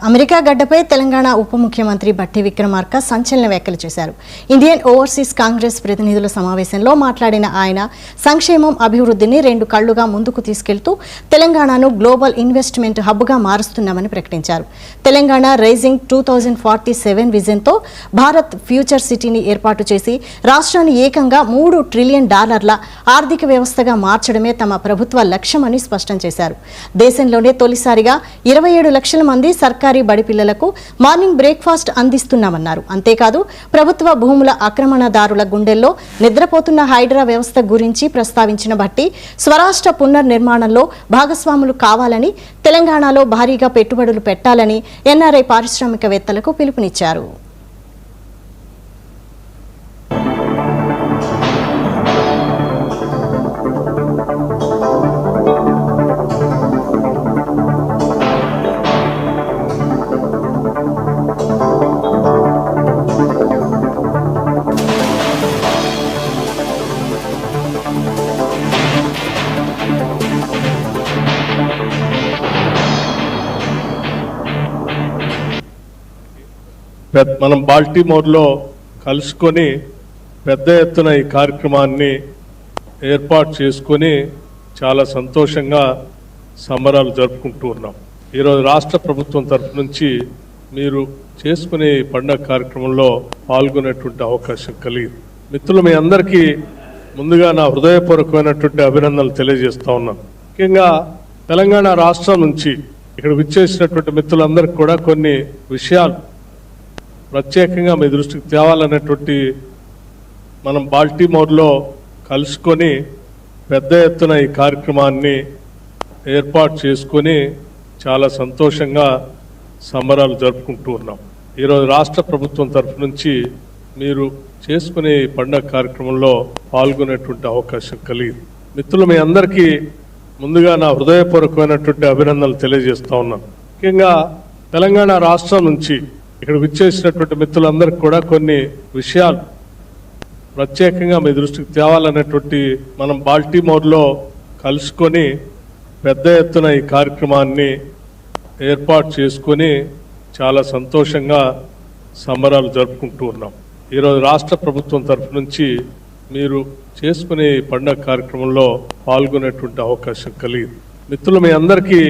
America గడ్డపై తెలంగాణ ఉప ముఖ్యమంత్రి బట్టి విక్రమార్క సంచలన వ్యాఖ్యలు చేశారు. ఇండియన్ ఓవర్సీస్ కాంగ్రెస్ ప్రతినిధుల సమావేశంలో మాట్లాడిన ఆయన సంక్షేమం అభివృద్ధిని రెండు కళ్లుగా ముందుకు తీసుకెళ్తూ తెలంగాణను గ్లోబల్ ఇన్వెస్ట్మెంట్ హబ్గా మారుస్తున్నామని ప్రకటించారు. తెలంగాణ రైజింగ్ 2047 విజన్తో భారత్ ఫ్యూచర్ సిటీని ఏర్పాటు చేసి రాష్ట్రాన్ని ఏకంగా $3 ట్రిలియన్ ఆర్థిక వ్యవస్థగా మార్చడమే తమ ప్రభుత్వ లక్ష్యమని స్పష్టం చేశారు. దేశంలోనే తొలిసారిగా 27 లక్షల మంది సర్కారీ బడి పిల్లలకు మార్నింగ్ బ్రేక్ఫాస్ట్ అందిస్తున్నామన్నారు. అంతేకాదు ప్రభుత్వ భూముల ఆక్రమణదారుల గుండెల్లో నిద్రపోతున్న హైడ్రా వ్యవస్థ గురించి ప్రస్తావించిన బట్టి స్వరాష్ట్ర పునర్నిర్మాణంలో భాగస్వాములు కావాలని, తెలంగాణలో భారీగా పెట్టుబడులు పెట్టాలని ఎన్ఆర్ఐ పారిశ్రామికవేత్తలకు పిలుపునిచ్చారు. మనం బాల్టిమోర్లో కలుసుకొని పెద్ద ఎత్తున ఈ కార్యక్రమాన్ని ఏర్పాటు చేసుకొని చాలా సంతోషంగా సంబరాలు జరుపుకుంటూ ఉన్నాం. ఈరోజు రాష్ట్ర ప్రభుత్వం తరఫు నుంచి మీరు చేసుకునే పండుగ కార్యక్రమంలో పాల్గొనేటువంటి అవకాశం కలిగింది. మిత్రులు, మీ అందరికీ ముందుగా నా హృదయపూర్వకమైనటువంటి అభినందనలు తెలియజేస్తా ఉన్నాను. ముఖ్యంగా తెలంగాణ రాష్ట్రం నుంచి ఇక్కడ విచ్చేసినటువంటి మిత్రులందరికీ కూడా కొన్ని విషయాలు ప్రత్యేకంగా మీ దృష్టికి తేవాలనేటువంటి మనం బాల్టిమోర్లో కలుసుకొని పెద్ద ఎత్తున ఈ కార్యక్రమాన్ని ఏర్పాటు చేసుకొని చాలా సంతోషంగా సంబరాలు జరుపుకుంటూ ఉన్నాం. ఈరోజు రాష్ట్ర ప్రభుత్వం తరఫు నుంచి మీరు చేసుకునే పండుగ కార్యక్రమంలో పాల్గొనేటువంటి అవకాశం కలిగింది. మిత్రులు, మీ అందరికీ ముందుగా నా హృదయపూర్వకమైనటువంటి అభినందనలు తెలియజేస్తా ఉన్నాను. ముఖ్యంగా తెలంగాణ రాష్ట్రం నుంచి ఇక్కడ విచ్చేసినటువంటి మిత్రులందరికీ కూడా కొన్ని విషయాలు ప్రత్యేకంగా మీ దృష్టికి తేవాలనేటువంటి మనం బాల్టిమోర్లో కలుసుకొని పెద్ద ఎత్తున ఈ కార్యక్రమాన్ని ఏర్పాటు చేసుకొని చాలా సంతోషంగా సంబరాలు జరుపుకుంటూ ఉన్నాం. ఈరోజు రాష్ట్ర ప్రభుత్వం తరఫు నుంచి మీరు చేసుకునే పండుగ కార్యక్రమంలో పాల్గొనేటువంటి అవకాశం కలిగింది. మిత్రులు, మీ అందరికీ